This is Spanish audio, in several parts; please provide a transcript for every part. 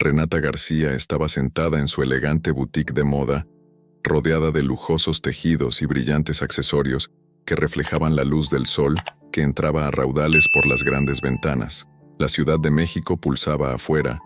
Renata García estaba sentada en su elegante boutique de moda, rodeada de lujosos tejidos y brillantes accesorios que reflejaban la luz del sol que entraba a raudales por las grandes ventanas. La Ciudad de México pulsaba afuera,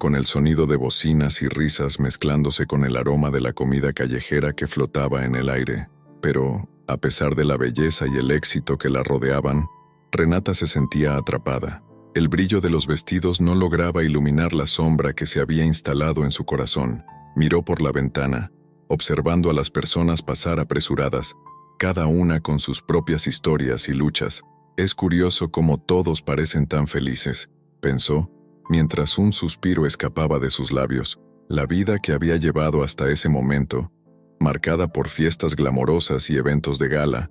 con el sonido de bocinas y risas mezclándose con el aroma de la comida callejera que flotaba en el aire. Pero, a pesar de la belleza y el éxito que la rodeaban, Renata se sentía atrapada. El brillo de los vestidos no lograba iluminar la sombra que se había instalado en su corazón. Miró por la ventana, observando a las personas pasar apresuradas, cada una con sus propias historias y luchas. Es curioso cómo todos parecen tan felices, pensó, mientras un suspiro escapaba de sus labios. La vida que había llevado hasta ese momento, marcada por fiestas glamorosas y eventos de gala,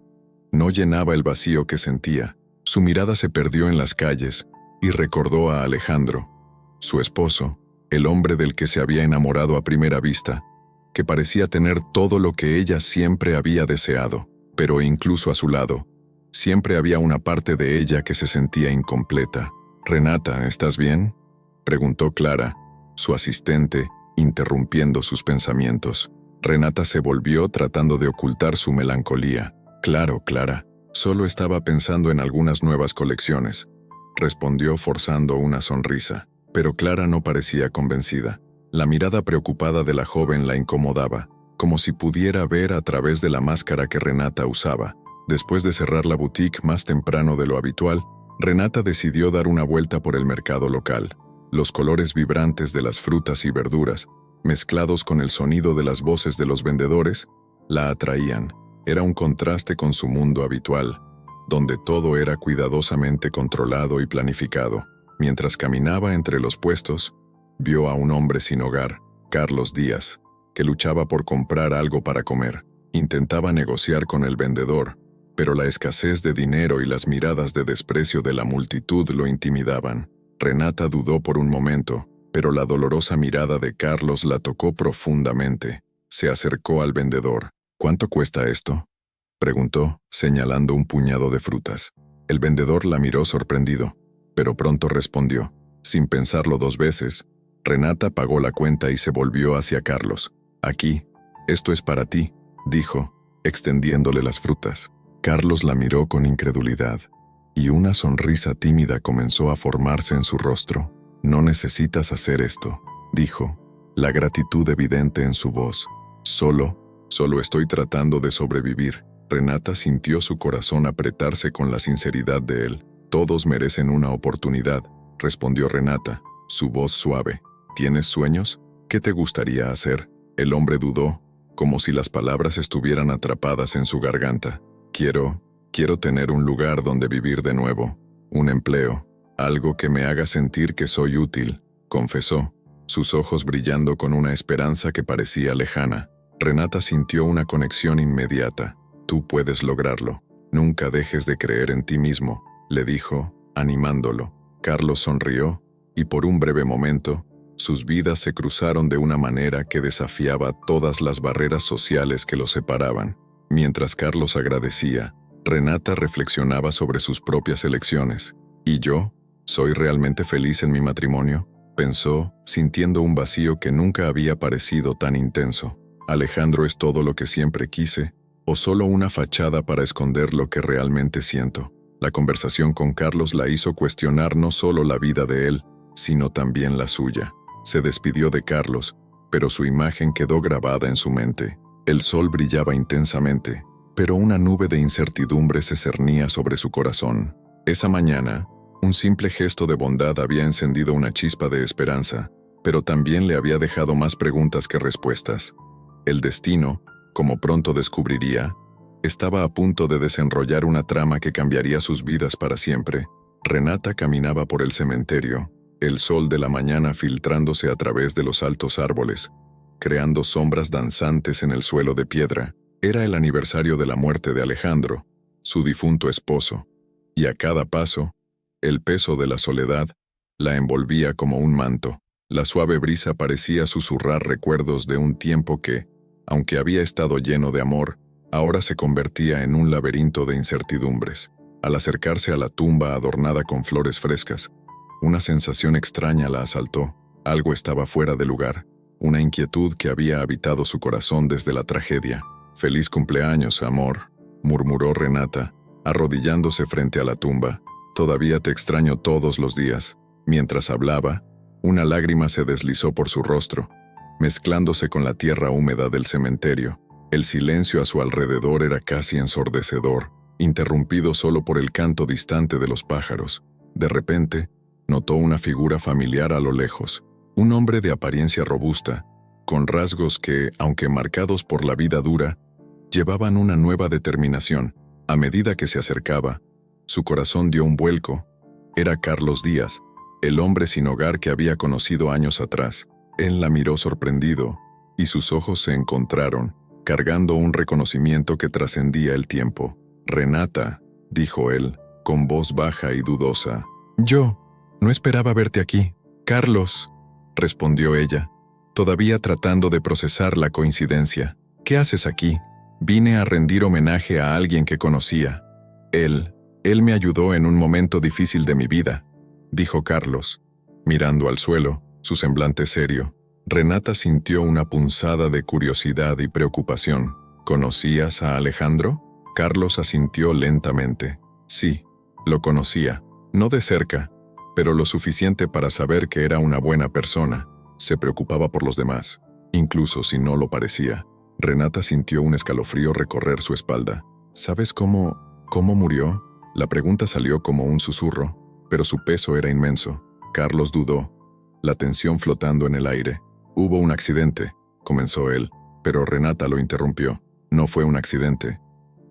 no llenaba el vacío que sentía. Su mirada se perdió en las calles y recordó a Alejandro, su esposo, el hombre del que se había enamorado a primera vista, que parecía tener todo lo que ella siempre había deseado, pero incluso a su lado, siempre había una parte de ella que se sentía incompleta. «Renata, ¿estás bien?», preguntó Clara, su asistente, interrumpiendo sus pensamientos. Renata se volvió tratando de ocultar su melancolía. «Claro, Clara, solo estaba pensando en algunas nuevas colecciones», respondió forzando una sonrisa. Pero Clara no parecía convencida. La mirada preocupada de la joven la incomodaba, como si pudiera ver a través de la máscara que Renata usaba. Después de cerrar la boutique más temprano de lo habitual, Renata decidió dar una vuelta por el mercado local. Los colores vibrantes de las frutas y verduras, mezclados con el sonido de las voces de los vendedores, la atraían. Era un contraste con su mundo habitual, donde todo era cuidadosamente controlado y planificado. Mientras caminaba entre los puestos, vio a un hombre sin hogar, Carlos Díaz, que luchaba por comprar algo para comer. Intentaba negociar con el vendedor, pero la escasez de dinero y las miradas de desprecio de la multitud lo intimidaban. Renata dudó por un momento, pero la dolorosa mirada de Carlos la tocó profundamente. Se acercó al vendedor. «¿Cuánto cuesta esto?», preguntó, señalando un puñado de frutas. El vendedor la miró sorprendido, pero pronto respondió. Sin pensarlo dos veces, Renata pagó la cuenta y se volvió hacia Carlos. «Aquí, esto es para ti», dijo, extendiéndole las frutas. Carlos la miró con incredulidad, y una sonrisa tímida comenzó a formarse en su rostro. «No necesitas hacer esto», dijo, la gratitud evidente en su voz. Solo estoy tratando de sobrevivir». Renata sintió su corazón apretarse con la sinceridad de él. «Todos merecen una oportunidad», respondió Renata, su voz suave. «¿Tienes sueños? ¿Qué te gustaría hacer?». El hombre dudó, como si las palabras estuvieran atrapadas en su garganta. Quiero tener un lugar donde vivir de nuevo, un empleo, algo que me haga sentir que soy útil», confesó, sus ojos brillando con una esperanza que parecía lejana. Renata sintió una conexión inmediata. «Tú puedes lograrlo. Nunca dejes de creer en ti mismo», le dijo, animándolo. Carlos sonrió, y por un breve momento, sus vidas se cruzaron de una manera que desafiaba todas las barreras sociales que los separaban. Mientras Carlos agradecía, Renata reflexionaba sobre sus propias elecciones. «¿Y yo? ¿Soy realmente feliz en mi matrimonio?», pensó, sintiendo un vacío que nunca había parecido tan intenso. «¿Alejandro es todo lo que siempre quise, o solo una fachada para esconder lo que realmente siento?». La conversación con Carlos la hizo cuestionar no solo la vida de él, sino también la suya. Se despidió de Carlos, pero su imagen quedó grabada en su mente. El sol brillaba intensamente, pero una nube de incertidumbre se cernía sobre su corazón. Esa mañana, un simple gesto de bondad había encendido una chispa de esperanza, pero también le había dejado más preguntas que respuestas. El destino, como pronto descubriría, estaba a punto de desenrollar una trama que cambiaría sus vidas para siempre. Renata caminaba por el cementerio, el sol de la mañana filtrándose a través de los altos árboles, creando sombras danzantes en el suelo de piedra. Era el aniversario de la muerte de Alejandro, su difunto esposo, y a cada paso, el peso de la soledad la envolvía como un manto. La suave brisa parecía susurrar recuerdos de un tiempo que, aunque había estado lleno de amor, ahora se convertía en un laberinto de incertidumbres. Al acercarse a la tumba adornada con flores frescas, una sensación extraña la asaltó. Algo estaba fuera de lugar, una inquietud que había habitado su corazón desde la tragedia. «Feliz cumpleaños, amor», murmuró Renata, arrodillándose frente a la tumba. «Todavía te extraño todos los días». Mientras hablaba, una lágrima se deslizó por su rostro, mezclándose con la tierra húmeda del cementerio. El silencio a su alrededor era casi ensordecedor, interrumpido solo por el canto distante de los pájaros. De repente, notó una figura familiar a lo lejos, un hombre de apariencia robusta, con rasgos que, aunque marcados por la vida dura, llevaban una nueva determinación. A medida que se acercaba, su corazón dio un vuelco. Era Carlos Díaz, el hombre sin hogar que había conocido años atrás. Él la miró sorprendido, y sus ojos se encontraron, cargando un reconocimiento que trascendía el tiempo. «Renata», dijo él, con voz baja y dudosa. «Yo no esperaba verte aquí, Carlos», respondió ella, todavía tratando de procesar la coincidencia. «¿Qué haces aquí?» «Vine a rendir homenaje a alguien que conocía. Él me ayudó en un momento difícil de mi vida», dijo Carlos, mirando al suelo, su semblante serio. Renata sintió una punzada de curiosidad y preocupación. «¿Conocías a Alejandro?» Carlos asintió lentamente. Sí, lo conocía, no de cerca, pero lo suficiente para saber que era una buena persona. Se preocupaba por los demás, incluso si no lo parecía. Renata sintió un escalofrío recorrer su espalda. «¿Sabes cómo murió?» La pregunta salió como un susurro, pero su peso era inmenso. Carlos dudó, la tensión flotando en el aire. «Hubo un accidente», comenzó él, pero Renata lo interrumpió. «No fue un accidente.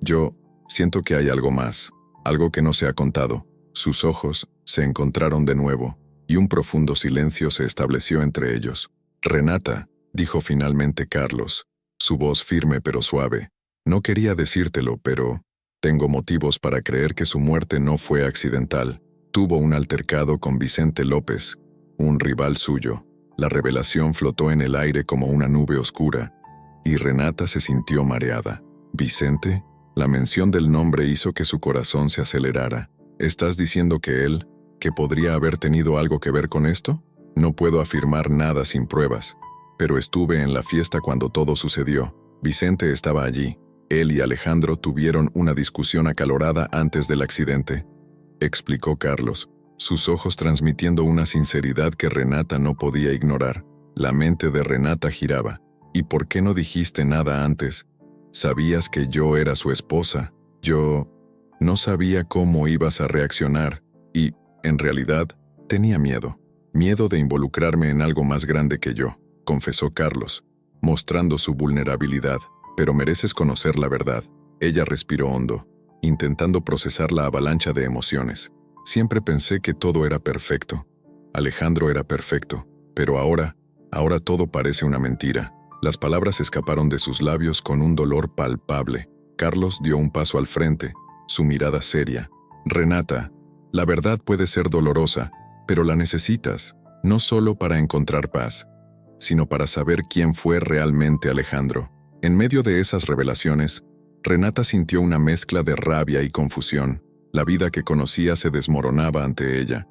Yo siento que hay algo más, algo que no se ha contado». Sus ojos se encontraron de nuevo, y un profundo silencio se estableció entre ellos. «Renata», dijo finalmente Carlos, su voz firme pero suave. «No quería decírtelo, pero tengo motivos para creer que su muerte no fue accidental. Tuvo un altercado con Vicente López, un rival suyo». La revelación flotó en el aire como una nube oscura, y Renata se sintió mareada. «¿Vicente?» La mención del nombre hizo que su corazón se acelerara. «¿Estás diciendo que él, que podría haber tenido algo que ver con esto?» «No puedo afirmar nada sin pruebas, pero estuve en la fiesta cuando todo sucedió. Vicente estaba allí. Él y Alejandro tuvieron una discusión acalorada antes del accidente», explicó Carlos, sus ojos transmitiendo una sinceridad que Renata no podía ignorar. La mente de Renata giraba. «¿Y por qué no dijiste nada antes? Sabías que yo era su esposa. Yo no sabía cómo ibas a reaccionar y, en realidad, tenía miedo. Miedo de involucrarme en algo más grande que yo», confesó Carlos, mostrando su vulnerabilidad. «Pero mereces conocer la verdad». Ella respiró hondo, intentando procesar la avalancha de emociones. «Siempre pensé que todo era perfecto. Alejandro era perfecto, pero ahora todo parece una mentira». Las palabras escaparon de sus labios con un dolor palpable. Carlos dio un paso al frente, su mirada seria. «Renata, la verdad puede ser dolorosa, pero la necesitas, no solo para encontrar paz, sino para saber quién fue realmente Alejandro». En medio de esas revelaciones, Renata sintió una mezcla de rabia y confusión. La vida que conocía se desmoronaba ante ella,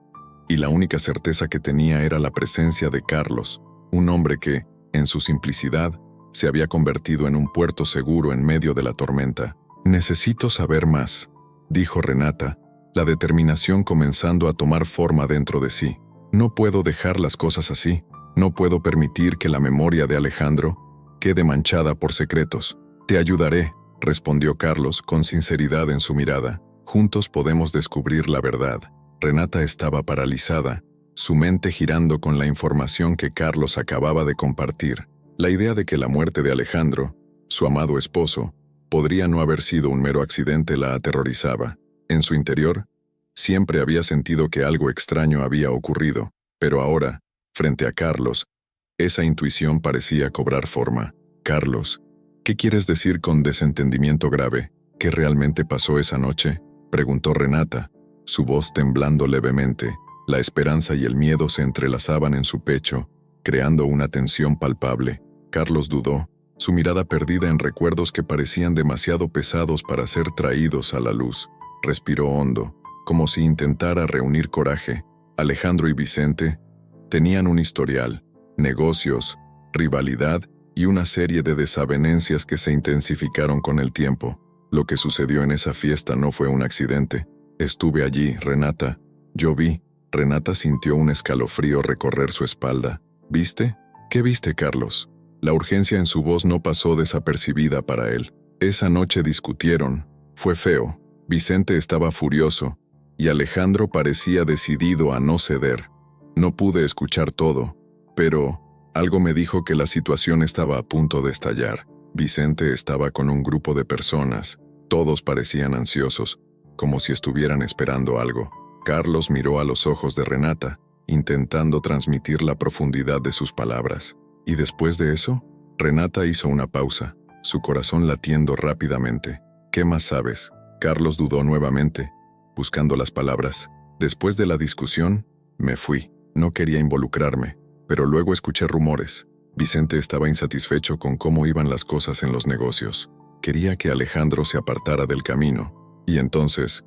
y la única certeza que tenía era la presencia de Carlos, un hombre que, en su simplicidad, se había convertido en un puerto seguro en medio de la tormenta. «Necesito saber más», dijo Renata, la determinación comenzando a tomar forma dentro de sí. «No puedo dejar las cosas así. No puedo permitir que la memoria de Alejandro quede manchada por secretos». «Te ayudaré», respondió Carlos con sinceridad en su mirada. «Juntos podemos descubrir la verdad». Renata estaba paralizada, su mente girando con la información que Carlos acababa de compartir. La idea de que la muerte de Alejandro, su amado esposo, podría no haber sido un mero accidente la aterrorizaba. En su interior, siempre había sentido que algo extraño había ocurrido, pero ahora, frente a Carlos, esa intuición parecía cobrar forma. «Carlos, ¿qué quieres decir con desentendimiento grave? ¿Qué realmente pasó esa noche?», preguntó Renata, su voz temblando levemente. La esperanza y el miedo se entrelazaban en su pecho, creando una tensión palpable. Carlos dudó, su mirada perdida en recuerdos que parecían demasiado pesados para ser traídos a la luz. Respiró hondo, como si intentara reunir coraje. «Alejandro y Vicente, Tenían un historial, negocios, rivalidad y una serie de desavenencias que se intensificaron con el tiempo. Lo que sucedió en esa fiesta no fue un accidente. Estuve allí, Renata. Yo vi. Renata sintió un escalofrío recorrer su espalda. ¿Viste? ¿Qué viste, Carlos? La urgencia en su voz no pasó desapercibida para él. Esa noche discutieron. Fue feo. Vicente estaba furioso, y Alejandro parecía decidido a no ceder. No pude escuchar todo, pero algo me dijo que la situación estaba a punto de estallar. Vicente estaba con un grupo de personas. Todos parecían ansiosos, como si estuvieran esperando algo. Carlos miró a los ojos de Renata, intentando transmitir la profundidad de sus palabras. Y después de eso, Renata hizo una pausa, su corazón latiendo rápidamente. ¿Qué más sabes? Carlos dudó nuevamente, buscando las palabras. Después de la discusión, me fui. No quería involucrarme, pero luego escuché rumores. Vicente estaba insatisfecho con cómo iban las cosas en los negocios. Quería que Alejandro se apartara del camino. Y entonces,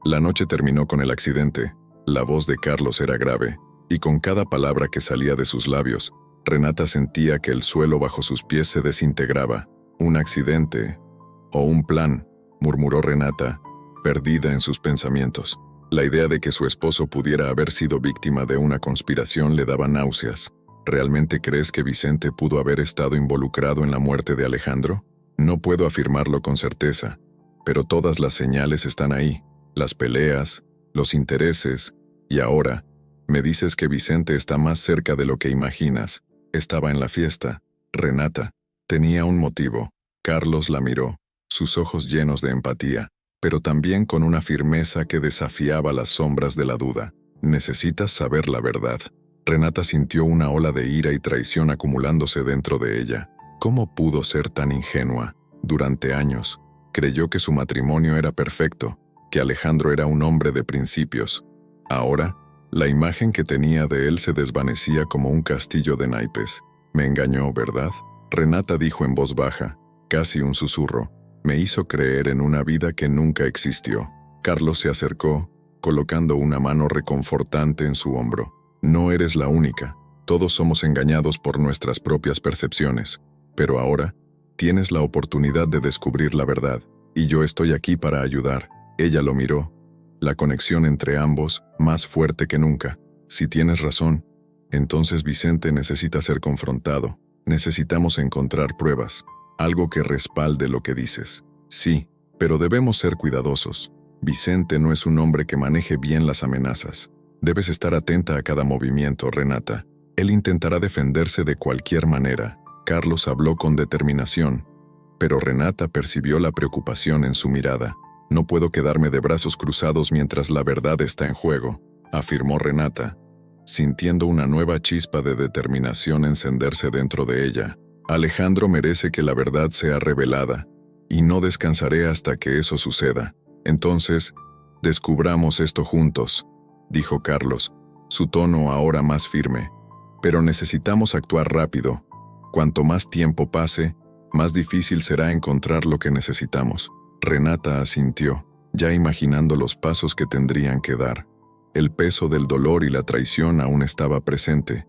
la noche terminó con el accidente. La voz de Carlos era grave, y con cada palabra que salía de sus labios, Renata sentía que el suelo bajo sus pies se desintegraba. ¿Un accidente? ¿O un plan?, murmuró Renata, perdida en sus pensamientos. La idea de que su esposo pudiera haber sido víctima de una conspiración le daba náuseas. ¿Realmente crees que Vicente pudo haber estado involucrado en la muerte de Alejandro? No puedo afirmarlo con certeza, pero todas las señales están ahí. Las peleas, los intereses, y ahora, me dices que Vicente está más cerca de lo que imaginas. Estaba en la fiesta. Renata tenía un motivo. Carlos la miró, sus ojos llenos de empatía, pero también con una firmeza que desafiaba las sombras de la duda. Necesitas saber la verdad. Renata sintió una ola de ira y traición acumulándose dentro de ella. ¿Cómo pudo ser tan ingenua? Durante años, creyó que su matrimonio era perfecto, que Alejandro era un hombre de principios. Ahora, la imagen que tenía de él se desvanecía como un castillo de naipes. Me engañó, ¿verdad? Renata dijo en voz baja, casi un susurro. Me hizo creer en una vida que nunca existió. Carlos se acercó, colocando una mano reconfortante en su hombro. No eres la única. Todos somos engañados por nuestras propias percepciones. Pero ahora, tienes la oportunidad de descubrir la verdad, y yo estoy aquí para ayudar. Ella lo miró. La conexión entre ambos, más fuerte que nunca. Si tienes razón, entonces Vicente necesita ser confrontado. Necesitamos encontrar pruebas, algo que respalde lo que dices. Sí, pero debemos ser cuidadosos. Vicente no es un hombre que maneje bien las amenazas. Debes estar atenta a cada movimiento, Renata. Él intentará defenderse de cualquier manera. Carlos habló con determinación, pero Renata percibió la preocupación en su mirada. No puedo quedarme de brazos cruzados mientras la verdad está en juego, afirmó Renata, sintiendo una nueva chispa de determinación encenderse dentro de ella. Alejandro merece que la verdad sea revelada, y no descansaré hasta que eso suceda. Entonces, descubramos esto juntos, dijo Carlos, su tono ahora más firme. Pero necesitamos actuar rápido. Cuanto más tiempo pase, más difícil será encontrar lo que necesitamos. Renata asintió, ya imaginando los pasos que tendrían que dar. El peso del dolor y la traición aún estaba presente,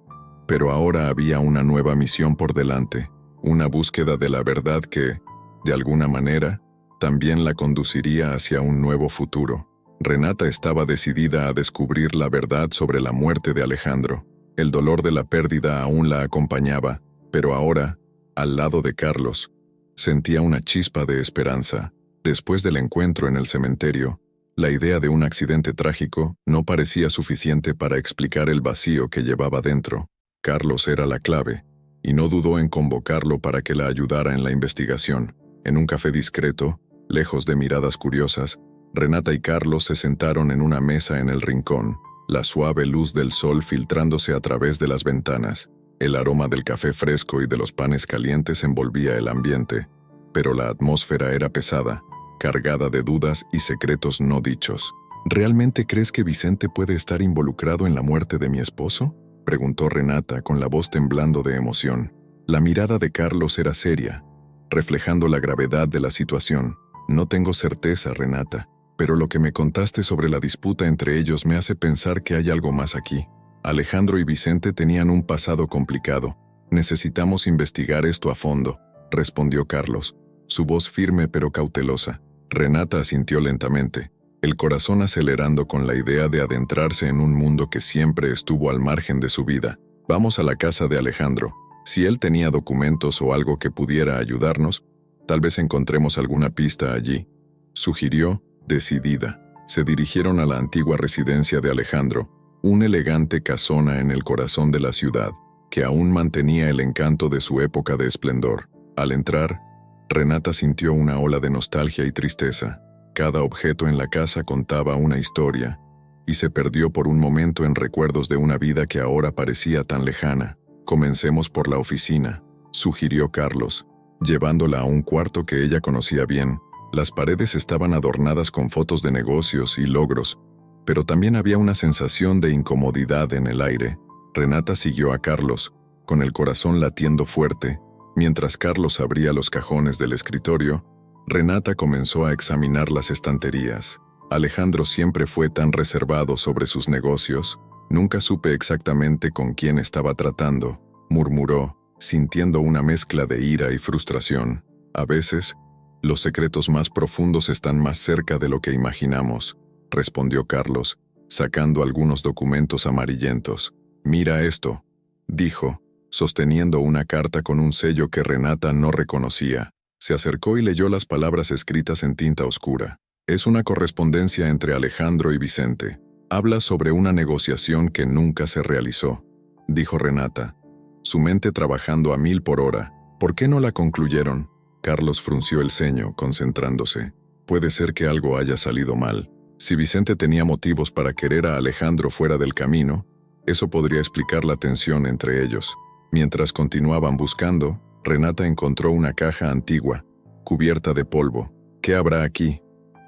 pero ahora había una nueva misión por delante, una búsqueda de la verdad que, de alguna manera, también la conduciría hacia un nuevo futuro. Renata estaba decidida a descubrir la verdad sobre la muerte de Alejandro. El dolor de la pérdida aún la acompañaba, pero ahora, al lado de Carlos, sentía una chispa de esperanza. Después del encuentro en el cementerio, la idea de un accidente trágico no parecía suficiente para explicar el vacío que llevaba dentro. Carlos era la clave, y no dudó en convocarlo para que la ayudara en la investigación. En un café discreto, lejos de miradas curiosas, Renata y Carlos se sentaron en una mesa en el rincón, la suave luz del sol filtrándose a través de las ventanas. El aroma del café fresco y de los panes calientes envolvía el ambiente, pero la atmósfera era pesada, cargada de dudas y secretos no dichos. ¿Realmente crees que Vicente puede estar involucrado en la muerte de mi esposo?, preguntó Renata con la voz temblando de emoción. La mirada de Carlos era seria, reflejando la gravedad de la situación. No tengo certeza, Renata, pero lo que me contaste sobre la disputa entre ellos me hace pensar que hay algo más aquí. Alejandro y Vicente tenían un pasado complicado. Necesitamos investigar esto a fondo, respondió Carlos, su voz firme pero cautelosa. Renata asintió lentamente, el corazón acelerando con la idea de adentrarse en un mundo que siempre estuvo al margen de su vida. Vamos a la casa de Alejandro. Si él tenía documentos o algo que pudiera ayudarnos, tal vez encontremos alguna pista allí, sugirió, decidida. Se dirigieron a la antigua residencia de Alejandro, una elegante casona en el corazón de la ciudad, que aún mantenía el encanto de su época de esplendor. Al entrar, Renata sintió una ola de nostalgia y tristeza. Cada objeto en la casa contaba una historia, y se perdió por un momento en recuerdos de una vida que ahora parecía tan lejana. Comencemos por la oficina, sugirió Carlos, llevándola a un cuarto que ella conocía bien. Las paredes estaban adornadas con fotos de negocios y logros, pero también había una sensación de incomodidad en el aire. Renata siguió a Carlos, con el corazón latiendo fuerte. Mientras Carlos abría los cajones del escritorio, Renata comenzó a examinar las estanterías. Alejandro siempre fue tan reservado sobre sus negocios. Nunca supe exactamente con quién estaba tratando, murmuró, sintiendo una mezcla de ira y frustración. A veces, los secretos más profundos están más cerca de lo que imaginamos, respondió Carlos, sacando algunos documentos amarillentos. Mira esto, dijo, sosteniendo una carta con un sello que Renata no reconocía. Se acercó y leyó las palabras escritas en tinta oscura. Es una correspondencia entre Alejandro y Vicente. Habla sobre una negociación que nunca se realizó, dijo Renata, su mente trabajando a 1000 por hora. ¿Por qué no la concluyeron? Carlos frunció el ceño, concentrándose. Puede ser que algo haya salido mal. Si Vicente tenía motivos para querer a Alejandro fuera del camino, eso podría explicar la tensión entre ellos. Mientras continuaban buscando, Renata encontró una caja antigua, cubierta de polvo. ¿Qué habrá aquí?,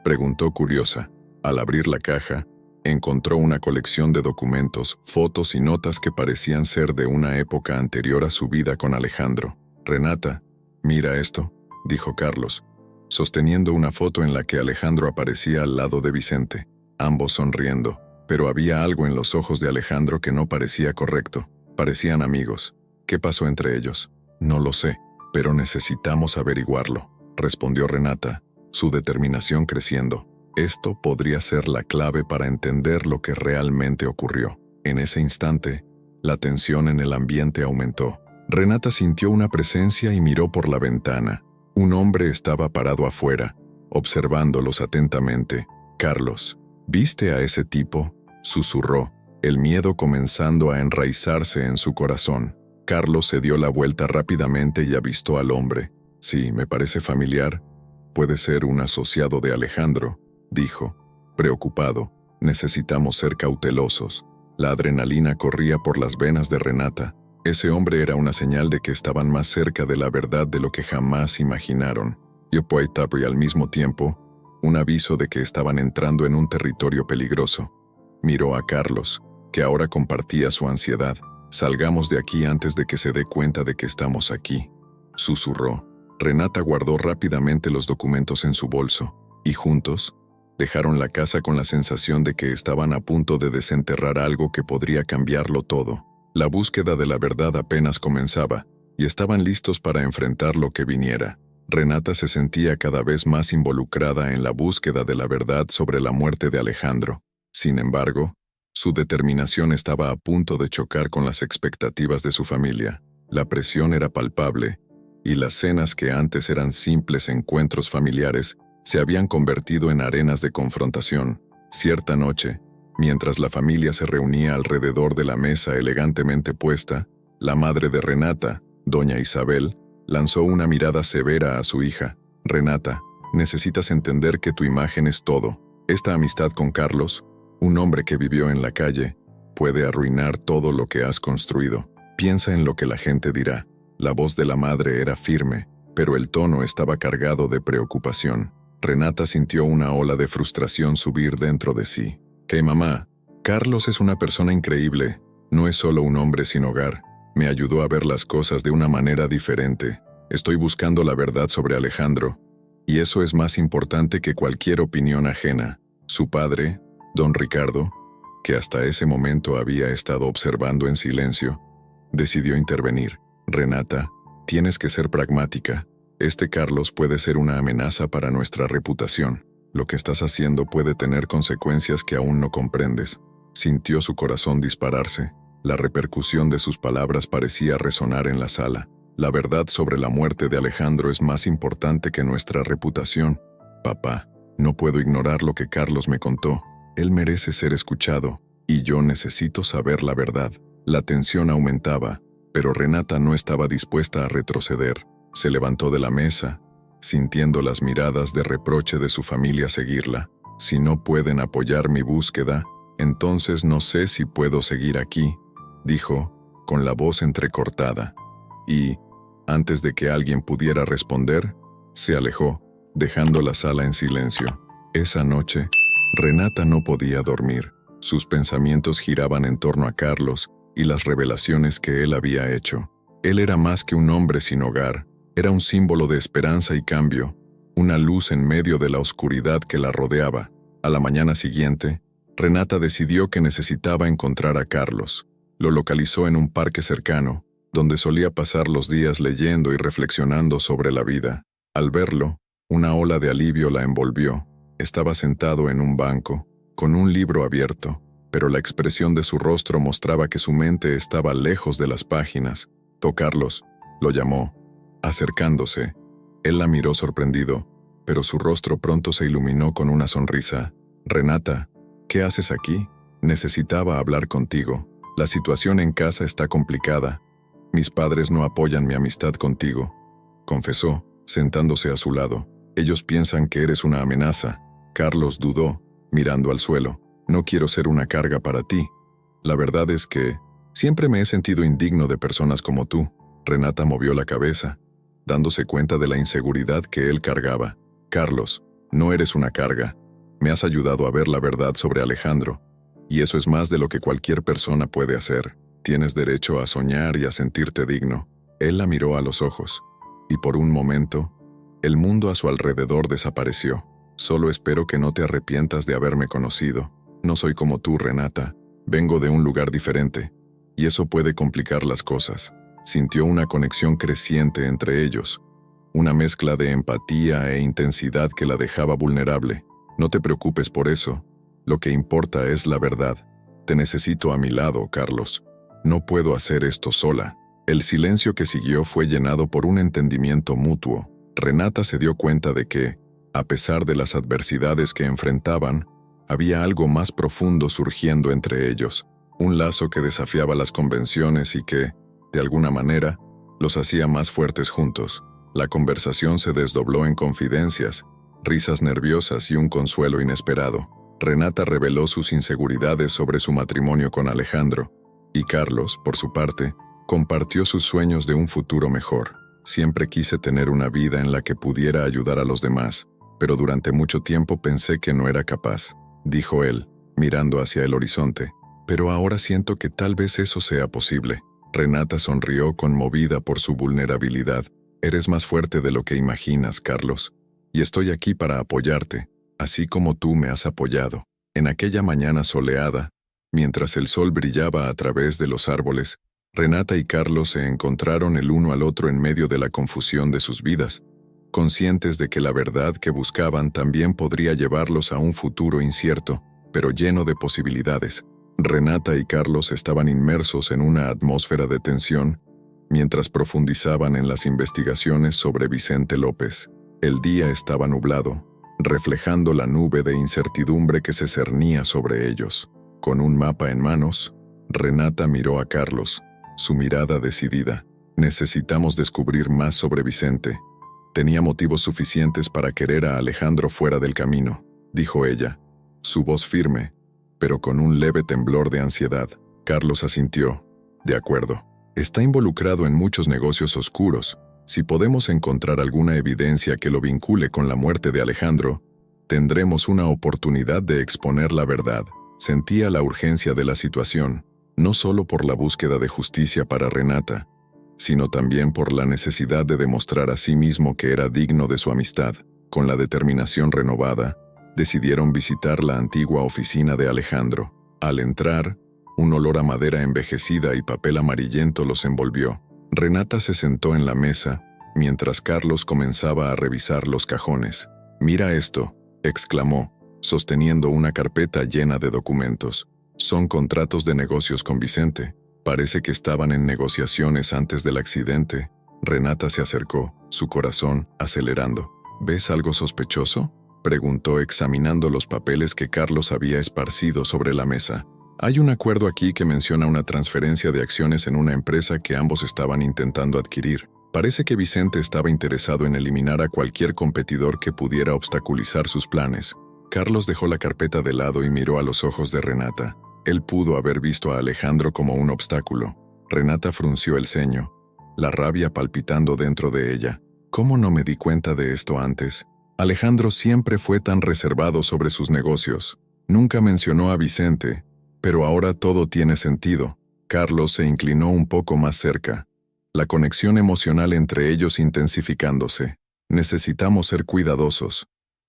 preguntó curiosa. Al abrir la caja, encontró una colección de documentos, fotos y notas que parecían ser de una época anterior a su vida con Alejandro. Renata, mira esto, dijo Carlos, sosteniendo una foto en la que Alejandro aparecía al lado de Vicente, ambos sonriendo, pero había algo en los ojos de Alejandro que no parecía correcto. Parecían amigos. ¿Qué pasó entre ellos? No lo sé, pero necesitamos averiguarlo, respondió Renata, su determinación creciendo. Esto podría ser la clave para entender lo que realmente ocurrió. En ese instante, la tensión en el ambiente aumentó. Renata sintió una presencia y miró por la ventana. Un hombre estaba parado afuera, observándolos atentamente. Carlos, ¿viste a ese tipo?, susurró, el miedo comenzando a enraizarse en su corazón. Carlos se dio la vuelta rápidamente y avistó al hombre. Sí, me parece familiar. Puede ser un asociado de Alejandro, dijo, preocupado. Necesitamos ser cautelosos. La adrenalina corría por las venas de Renata. Ese hombre era una señal de que estaban más cerca de la verdad de lo que jamás imaginaron. Y al mismo tiempo, un aviso de que estaban entrando en un territorio peligroso. Miró a Carlos, que ahora compartía su ansiedad. Salgamos de aquí antes de que se dé cuenta de que estamos aquí, susurró. Renata guardó rápidamente los documentos en su bolso, y juntos, dejaron la casa con la sensación de que estaban a punto de desenterrar algo que podría cambiarlo todo. La búsqueda de la verdad apenas comenzaba, y estaban listos para enfrentar lo que viniera. Renata se sentía cada vez más involucrada en la búsqueda de la verdad sobre la muerte de Alejandro. Sin embargo, su determinación estaba a punto de chocar con las expectativas de su familia. La presión era palpable, y las cenas que antes eran simples encuentros familiares se habían convertido en arenas de confrontación. Cierta noche, mientras la familia se reunía alrededor de la mesa elegantemente puesta, la madre de Renata, doña Isabel, lanzó una mirada severa a su hija. Renata, necesitas entender que tu imagen es todo. Esta amistad con Carlos, un hombre que vivió en la calle, puede arruinar todo lo que has construido. Piensa en lo que la gente dirá. La voz de la madre era firme, pero el tono estaba cargado de preocupación. Renata sintió una ola de frustración subir dentro de sí. «¿Qué, mamá? Carlos es una persona increíble. No es solo un hombre sin hogar. Me ayudó a ver las cosas de una manera diferente. Estoy buscando la verdad sobre Alejandro, y eso es más importante que cualquier opinión ajena. Su padre, don Ricardo, que hasta ese momento había estado observando en silencio, decidió intervenir. Renata, tienes que ser pragmática. Este Carlos puede ser una amenaza para nuestra reputación. Lo que estás haciendo puede tener consecuencias que aún no comprendes. Sintió su corazón dispararse. La repercusión de sus palabras parecía resonar en la sala. La verdad sobre la muerte de Alejandro es más importante que nuestra reputación. Papá, no puedo ignorar lo que Carlos me contó. Él merece ser escuchado, y yo necesito saber la verdad. La tensión aumentaba, pero Renata no estaba dispuesta a retroceder. Se levantó de la mesa, sintiendo las miradas de reproche de su familia seguirla. Si no pueden apoyar mi búsqueda, entonces no sé si puedo seguir aquí, dijo, con la voz entrecortada. Y, antes de que alguien pudiera responder, se alejó, dejando la sala en silencio. Esa noche, Renata no podía dormir. Sus pensamientos giraban en torno a Carlos y las revelaciones que él había hecho. Él era más que un hombre sin hogar, era un símbolo de esperanza y cambio, una luz en medio de la oscuridad que la rodeaba. A la mañana siguiente, Renata decidió que necesitaba encontrar a Carlos. Lo localizó en un parque cercano, donde solía pasar los días leyendo y reflexionando sobre la vida. Al verlo, una ola de alivio la envolvió. Estaba sentado en un banco, con un libro abierto, pero la expresión de su rostro mostraba que su mente estaba lejos de las páginas. «Carlos», lo llamó, acercándose. Él la miró sorprendido, pero su rostro pronto se iluminó con una sonrisa. «Renata, ¿qué haces aquí? Necesitaba hablar contigo. La situación en casa está complicada. Mis padres no apoyan mi amistad contigo», confesó, sentándose a su lado. «Ellos piensan que eres una amenaza». Carlos dudó, mirando al suelo. «No quiero ser una carga para ti. La verdad es que siempre me he sentido indigno de personas como tú». Renata movió la cabeza, dándose cuenta de la inseguridad que él cargaba. «Carlos, no eres una carga. Me has ayudado a ver la verdad sobre Alejandro, y eso es más de lo que cualquier persona puede hacer. Tienes derecho a soñar y a sentirte digno». Él la miró a los ojos, y por un momento, el mundo a su alrededor desapareció. «Solo espero que no te arrepientas de haberme conocido. No soy como tú, Renata. Vengo de un lugar diferente, y eso puede complicar las cosas». Sintió una conexión creciente entre ellos, una mezcla de empatía e intensidad que la dejaba vulnerable. «No te preocupes por eso. Lo que importa es la verdad. Te necesito a mi lado, Carlos. No puedo hacer esto sola». El silencio que siguió fue llenado por un entendimiento mutuo. Renata se dio cuenta de que, a pesar de las adversidades que enfrentaban, había algo más profundo surgiendo entre ellos, un lazo que desafiaba las convenciones y que, de alguna manera, los hacía más fuertes juntos. La conversación se desdobló en confidencias, risas nerviosas y un consuelo inesperado. Renata reveló sus inseguridades sobre su matrimonio con Alejandro, y Carlos, por su parte, compartió sus sueños de un futuro mejor. «Siempre quise tener una vida en la que pudiera ayudar a los demás, pero durante mucho tiempo pensé que no era capaz», dijo él, mirando hacia el horizonte. «Pero ahora siento que tal vez eso sea posible». Renata sonrió conmovida por su vulnerabilidad. «Eres más fuerte de lo que imaginas, Carlos, y estoy aquí para apoyarte, así como tú me has apoyado». En aquella mañana soleada, mientras el sol brillaba a través de los árboles, Renata y Carlos se encontraron el uno al otro en medio de la confusión de sus vidas, conscientes de que la verdad que buscaban también podría llevarlos a un futuro incierto, pero lleno de posibilidades. Renata y Carlos estaban inmersos en una atmósfera de tensión, mientras profundizaban en las investigaciones sobre Vicente López. El día estaba nublado, reflejando la nube de incertidumbre que se cernía sobre ellos. Con un mapa en manos, Renata miró a Carlos, su mirada decidida. «Necesitamos descubrir más sobre Vicente. Tenía motivos suficientes para querer a Alejandro fuera del camino», dijo ella, su voz firme, pero con un leve temblor de ansiedad. Carlos asintió. «De acuerdo. Está involucrado en muchos negocios oscuros. Si podemos encontrar alguna evidencia que lo vincule con la muerte de Alejandro, tendremos una oportunidad de exponer la verdad». Sentía la urgencia de la situación, no solo por la búsqueda de justicia para Renata, sino también por la necesidad de demostrar a sí mismo que era digno de su amistad. Con la determinación renovada, decidieron visitar la antigua oficina de Alejandro. Al entrar, un olor a madera envejecida y papel amarillento los envolvió. Renata se sentó en la mesa, mientras Carlos comenzaba a revisar los cajones. «Mira esto», exclamó, sosteniendo una carpeta llena de documentos. «Son contratos de negocios con Vicente. Parece que estaban en negociaciones antes del accidente». Renata se acercó, su corazón acelerando. «¿Ves algo sospechoso?», preguntó examinando los papeles que Carlos había esparcido sobre la mesa. «Hay un acuerdo aquí que menciona una transferencia de acciones en una empresa que ambos estaban intentando adquirir. Parece que Vicente estaba interesado en eliminar a cualquier competidor que pudiera obstaculizar sus planes». Carlos dejó la carpeta de lado y miró a los ojos de Renata. Él pudo haber visto a Alejandro como un obstáculo. Renata frunció el ceño, la rabia palpitando dentro de ella. «¿Cómo no me di cuenta de esto antes? Alejandro siempre fue tan reservado sobre sus negocios. Nunca mencionó a Vicente, pero ahora todo tiene sentido». Carlos se inclinó un poco más cerca, la conexión emocional entre ellos intensificándose. «Necesitamos ser cuidadosos.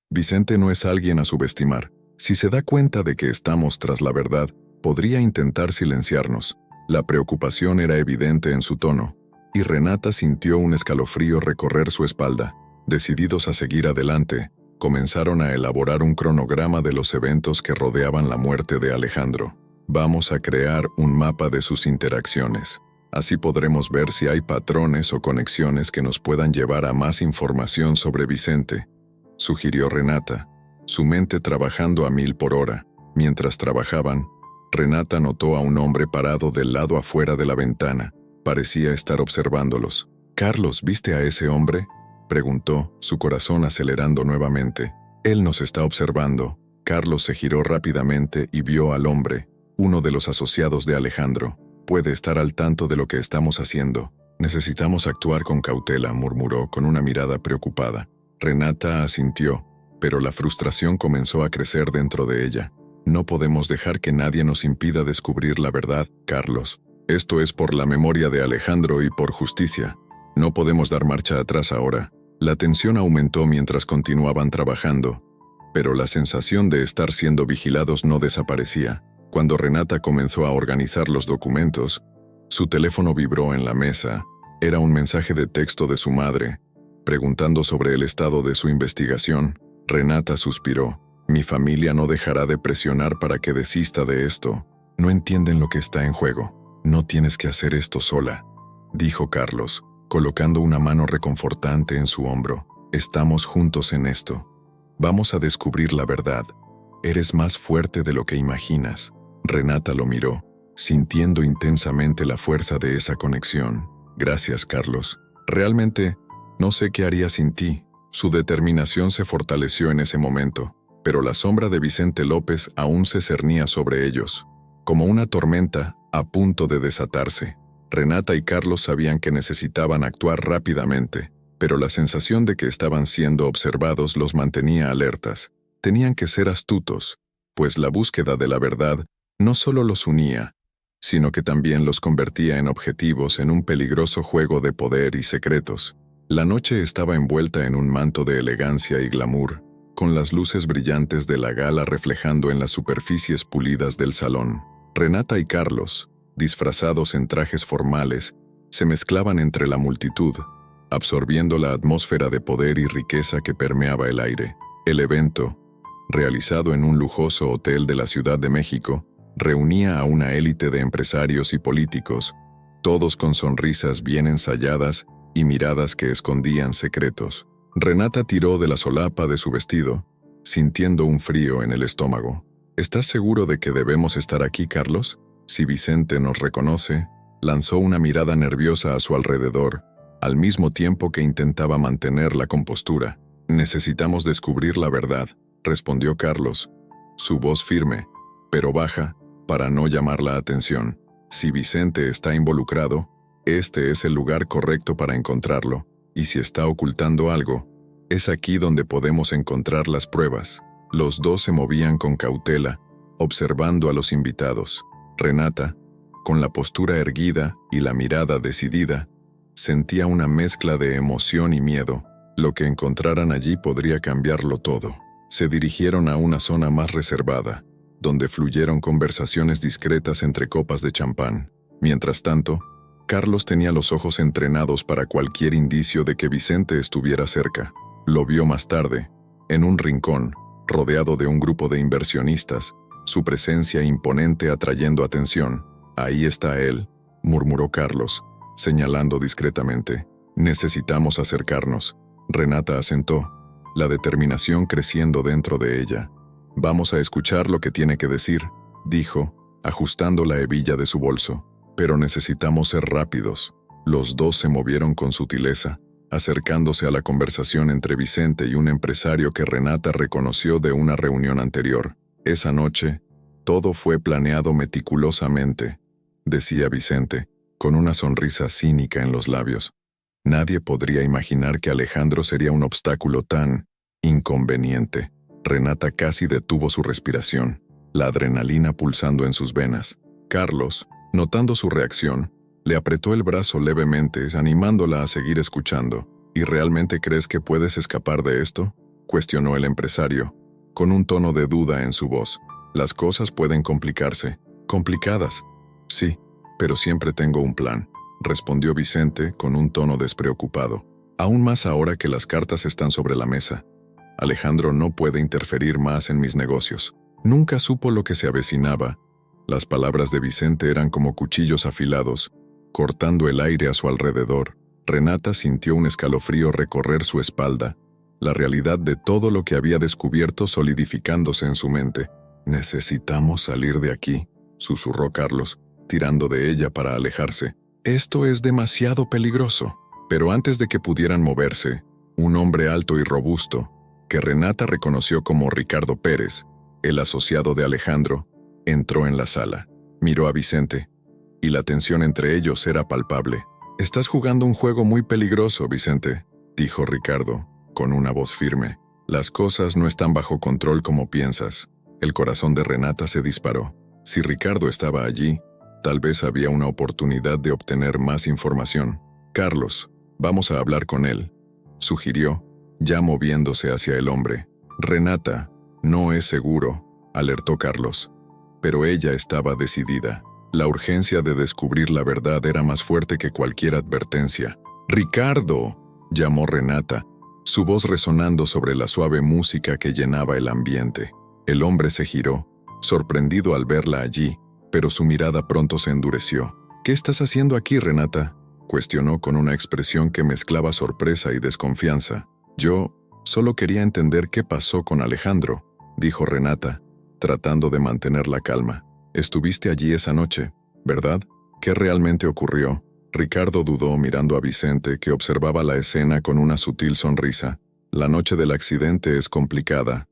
Vicente no es alguien a subestimar. Si se da cuenta de que estamos tras la verdad, podría intentar silenciarnos». La preocupación era evidente en su tono, y Renata sintió un escalofrío recorrer su espalda. Decididos a seguir adelante, comenzaron a elaborar un cronograma de los eventos que rodeaban la muerte de Alejandro. «Vamos a crear un mapa de sus interacciones. Así podremos ver si hay patrones o conexiones que nos puedan llevar a más información sobre Vicente», sugirió Renata, su mente trabajando a 1000 por hora. Mientras trabajaban, Renata notó a un hombre parado del lado afuera de la ventana. Parecía estar observándolos. «Carlos, ¿viste a ese hombre?», preguntó, su corazón acelerando nuevamente. «Él nos está observando». Carlos se giró rápidamente y vio al hombre, uno de los asociados de Alejandro. «Puede estar al tanto de lo que estamos haciendo. Necesitamos actuar con cautela», murmuró con una mirada preocupada. Renata asintió, pero la frustración comenzó a crecer dentro de ella. «No podemos dejar que nadie nos impida descubrir la verdad, Carlos. Esto es por la memoria de Alejandro y por justicia. No podemos dar marcha atrás ahora». La tensión aumentó mientras continuaban trabajando, pero la sensación de estar siendo vigilados no desaparecía. Cuando Renata comenzó a organizar los documentos, su teléfono vibró en la mesa. Era un mensaje de texto de su madre, preguntando sobre el estado de su investigación. Renata suspiró. «Mi familia no dejará de presionar para que desista de esto. No entienden lo que está en juego. No tienes que hacer esto sola», dijo Carlos, colocando una mano reconfortante en su hombro. «Estamos juntos en esto. Vamos a descubrir la verdad. Eres más fuerte de lo que imaginas». Renata lo miró, sintiendo intensamente la fuerza de esa conexión. «Gracias, Carlos. Realmente, no sé qué haría sin ti». Su determinación se fortaleció en ese momento, pero la sombra de Vicente López aún se cernía sobre ellos, como una tormenta a punto de desatarse. Renata y Carlos sabían que necesitaban actuar rápidamente, pero la sensación de que estaban siendo observados los mantenía alertas. Tenían que ser astutos, pues la búsqueda de la verdad no solo los unía, sino que también los convertía en objetivos en un peligroso juego de poder y secretos. La noche estaba envuelta en un manto de elegancia y glamour, con las luces brillantes de la gala reflejando en las superficies pulidas del salón. Renata y Carlos, disfrazados en trajes formales, se mezclaban entre la multitud, absorbiendo la atmósfera de poder y riqueza que permeaba el aire. El evento, realizado en un lujoso hotel de la Ciudad de México, reunía a una élite de empresarios y políticos, todos con sonrisas bien ensayadas y miradas que escondían secretos. Renata tiró de la solapa de su vestido, sintiendo un frío en el estómago. «¿Estás seguro de que debemos estar aquí, Carlos? Si Vicente nos reconoce». Lanzó una mirada nerviosa a su alrededor, al mismo tiempo que intentaba mantener la compostura. «Necesitamos descubrir la verdad», respondió Carlos, su voz firme, pero baja, para no llamar la atención. «Si Vicente está involucrado, este es el lugar correcto para encontrarlo, y si está ocultando algo, es aquí donde podemos encontrar las pruebas». Los dos se movían con cautela, observando a los invitados. Renata, con la postura erguida y la mirada decidida, sentía una mezcla de emoción y miedo. Lo que encontraran allí podría cambiarlo todo. Se dirigieron a una zona más reservada, donde fluyeron conversaciones discretas entre copas de champán. Mientras tanto, Carlos tenía los ojos entrenados para cualquier indicio de que Vicente estuviera cerca. Lo vio más tarde, en un rincón, rodeado de un grupo de inversionistas, su presencia imponente atrayendo atención. «Ahí está él», murmuró Carlos, señalando discretamente. «Necesitamos acercarnos». Renata asentó, la determinación creciendo dentro de ella. «Vamos a escuchar lo que tiene que decir», dijo, ajustando la hebilla de su bolso. «Pero necesitamos ser rápidos». Los dos se movieron con sutileza, acercándose a la conversación entre Vicente y un empresario que Renata reconoció de una reunión anterior. «Esa noche, todo fue planeado meticulosamente», decía Vicente, con una sonrisa cínica en los labios. Nadie podría imaginar que Alejandro sería un obstáculo tan inconveniente. Renata casi detuvo su respiración, la adrenalina pulsando en sus venas. Carlos, notando su reacción, le apretó el brazo levemente, animándola a seguir escuchando. «¿Y realmente crees que puedes escapar de esto?», cuestionó el empresario, con un tono de duda en su voz. «Las cosas pueden complicarse». «¿Complicadas?» «Sí, pero siempre tengo un plan», respondió Vicente con un tono despreocupado. «Aún más ahora que las cartas están sobre la mesa. Alejandro no puede interferir más en mis negocios». Nunca supo lo que se avecinaba. Las palabras de Vicente eran como cuchillos afilados, cortando el aire a su alrededor. Renata sintió un escalofrío recorrer su espalda, la realidad de todo lo que había descubierto solidificándose en su mente. «Necesitamos salir de aquí», susurró Carlos, tirando de ella para alejarse. «Esto es demasiado peligroso». Pero antes de que pudieran moverse, un hombre alto y robusto, que Renata reconoció como Ricardo Pérez, el asociado de Alejandro, entró en la sala. Miró a Vicente, y la tensión entre ellos era palpable. «Estás jugando un juego muy peligroso, Vicente», dijo Ricardo, con una voz firme. «Las cosas no están bajo control como piensas». El corazón de Renata se disparó. Si Ricardo estaba allí, tal vez había una oportunidad de obtener más información. «Carlos, vamos a hablar con él», sugirió, ya moviéndose hacia el hombre. «Renata, no es seguro», alertó Carlos. Pero ella estaba decidida. La urgencia de descubrir la verdad era más fuerte que cualquier advertencia. «¡Ricardo!», llamó Renata, su voz resonando sobre la suave música que llenaba el ambiente. El hombre se giró, sorprendido al verla allí, pero su mirada pronto se endureció. «¿Qué estás haciendo aquí, Renata?», cuestionó con una expresión que mezclaba sorpresa y desconfianza. «Yo solo quería entender qué pasó con Alejandro», dijo Renata, tratando de mantener la calma. «Estuviste allí esa noche, ¿verdad? ¿Qué realmente ocurrió?». Ricardo dudó mirando a Vicente, que observaba la escena con una sutil sonrisa. «La noche del accidente es complicada»,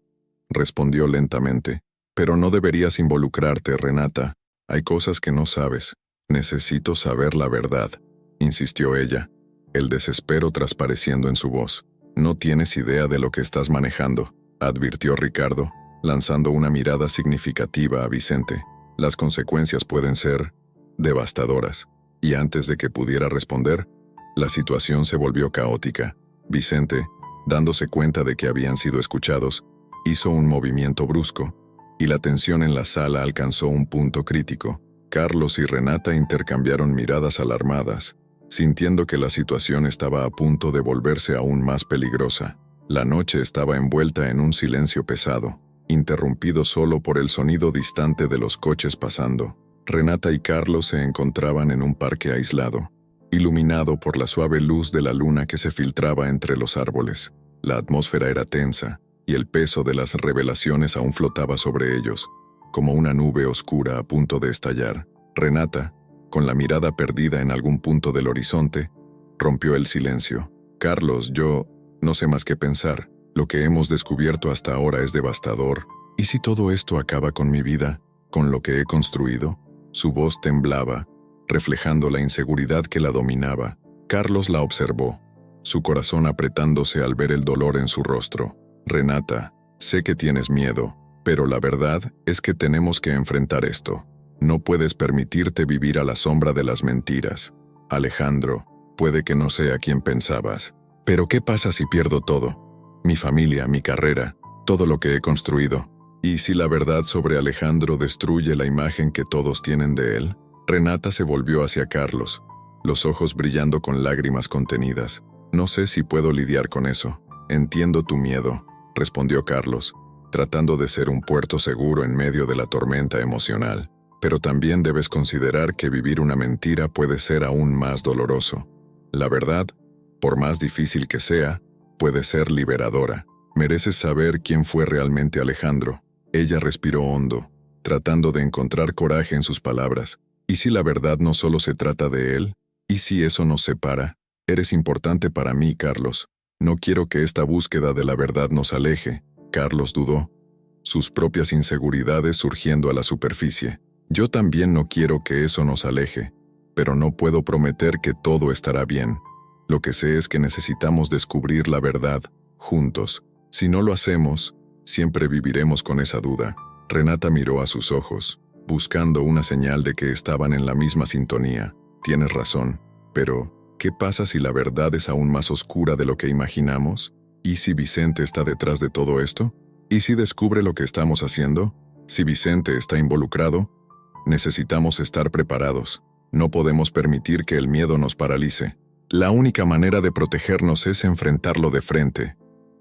respondió lentamente. «Pero no deberías involucrarte, Renata. Hay cosas que no sabes». «Necesito saber la verdad», insistió ella, el desespero transpareciendo en su voz. «No tienes idea de lo que estás manejando», advirtió Ricardo, lanzando una mirada significativa a Vicente. «Las consecuencias pueden ser devastadoras». Y antes de que pudiera responder, la situación se volvió caótica. Vicente, dándose cuenta de que habían sido escuchados, hizo un movimiento brusco, y la tensión en la sala alcanzó un punto crítico. Carlos y Renata intercambiaron miradas alarmadas, sintiendo que la situación estaba a punto de volverse aún más peligrosa. La noche estaba envuelta en un silencio pesado, interrumpido solo por el sonido distante de los coches pasando. Renata y Carlos se encontraban en un parque aislado, iluminado por la suave luz de la luna que se filtraba entre los árboles. La atmósfera era tensa, y el peso de las revelaciones aún flotaba sobre ellos, como una nube oscura a punto de estallar. Renata, con la mirada perdida en algún punto del horizonte, rompió el silencio. «Carlos, yo no sé más que pensar. Lo que hemos descubierto hasta ahora es devastador. ¿Y si todo esto acaba con mi vida, con lo que he construido?». Su voz temblaba, reflejando la inseguridad que la dominaba. Carlos la observó, su corazón apretándose al ver el dolor en su rostro. «Renata, sé que tienes miedo, pero la verdad es que tenemos que enfrentar esto. No puedes permitirte vivir a la sombra de las mentiras. Alejandro, puede que no sea quien pensabas. Pero ¿qué pasa si pierdo todo? Mi familia, mi carrera, todo lo que he construido. ¿Y si la verdad sobre Alejandro destruye la imagen que todos tienen de él? Renata se volvió hacia Carlos, los ojos brillando con lágrimas contenidas. No sé si puedo lidiar con eso. Entiendo tu miedo, respondió Carlos, tratando de ser un puerto seguro en medio de la tormenta emocional. Pero también debes considerar que vivir una mentira puede ser aún más doloroso. La verdad, por más difícil que sea, puede ser liberadora. Mereces saber quién fue realmente Alejandro. Ella respiró hondo, tratando de encontrar coraje en sus palabras. ¿Y si la verdad no solo se trata de él? ¿Y si eso nos separa? Eres importante para mí, Carlos. No quiero que esta búsqueda de la verdad nos aleje. Carlos dudó, sus propias inseguridades surgiendo a la superficie. Yo también no quiero que eso nos aleje, pero no puedo prometer que todo estará bien. Lo que sé es que necesitamos descubrir la verdad, juntos. Si no lo hacemos, siempre viviremos con esa duda. Renata miró a sus ojos, buscando una señal de que estaban en la misma sintonía. Tienes razón, pero ¿qué pasa si la verdad es aún más oscura de lo que imaginamos? ¿Y si Vicente está detrás de todo esto? ¿Y si descubre lo que estamos haciendo? Si Vicente está involucrado, necesitamos estar preparados. No podemos permitir que el miedo nos paralice. La única manera de protegernos es enfrentarlo de frente,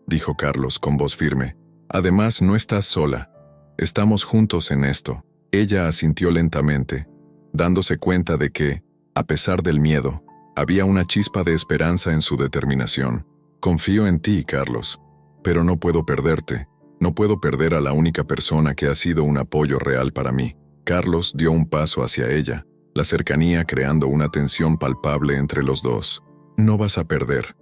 dijo Carlos con voz firme. Además, no estás sola. Estamos juntos en esto. Ella asintió lentamente, dándose cuenta de que, a pesar del miedo, había una chispa de esperanza en su determinación. Confío en ti, Carlos, pero no puedo perderte. No puedo perder a la única persona que ha sido un apoyo real para mí. Carlos dio un paso hacia ella, la cercanía creando una tensión palpable entre los dos. No vas a perder.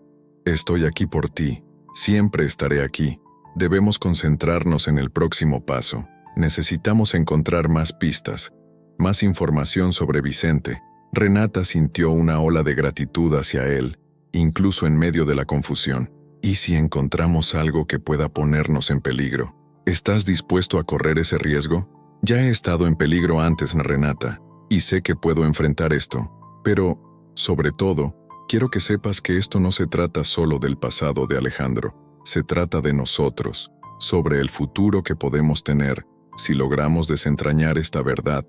Estoy aquí por ti. Siempre estaré aquí. Debemos concentrarnos en el próximo paso. Necesitamos encontrar más pistas, más información sobre Vicente. Renata sintió una ola de gratitud hacia él, incluso en medio de la confusión. ¿Y si encontramos algo que pueda ponernos en peligro? ¿Estás dispuesto a correr ese riesgo? Ya he estado en peligro antes, Renata, y sé que puedo enfrentar esto. Pero, sobre todo, quiero que sepas que esto no se trata solo del pasado de Alejandro. Se trata de nosotros, sobre el futuro que podemos tener si logramos desentrañar esta verdad,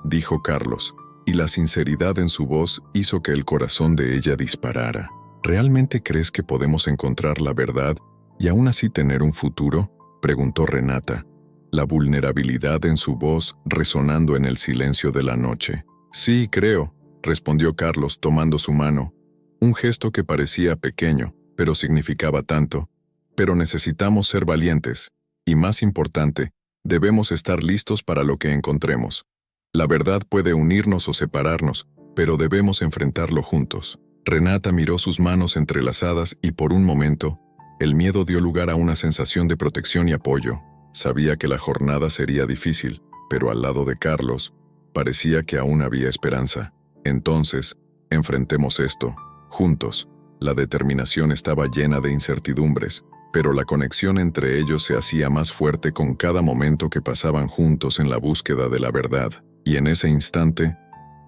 dijo Carlos, y la sinceridad en su voz hizo que el corazón de ella disparara. ¿Realmente crees que podemos encontrar la verdad y aún así tener un futuro?, preguntó Renata, la vulnerabilidad en su voz resonando en el silencio de la noche. Sí, creo, respondió Carlos tomando su mano, un gesto que parecía pequeño, pero significaba tanto. Pero necesitamos ser valientes, y más importante, debemos estar listos para lo que encontremos. La verdad puede unirnos o separarnos, pero debemos enfrentarlo juntos. Renata miró sus manos entrelazadas y por un momento, el miedo dio lugar a una sensación de protección y apoyo. Sabía que la jornada sería difícil, pero al lado de Carlos, parecía que aún había esperanza. Entonces, enfrentemos esto, juntos. La determinación estaba llena de incertidumbres, pero la conexión entre ellos se hacía más fuerte con cada momento que pasaban juntos en la búsqueda de la verdad. Y en ese instante,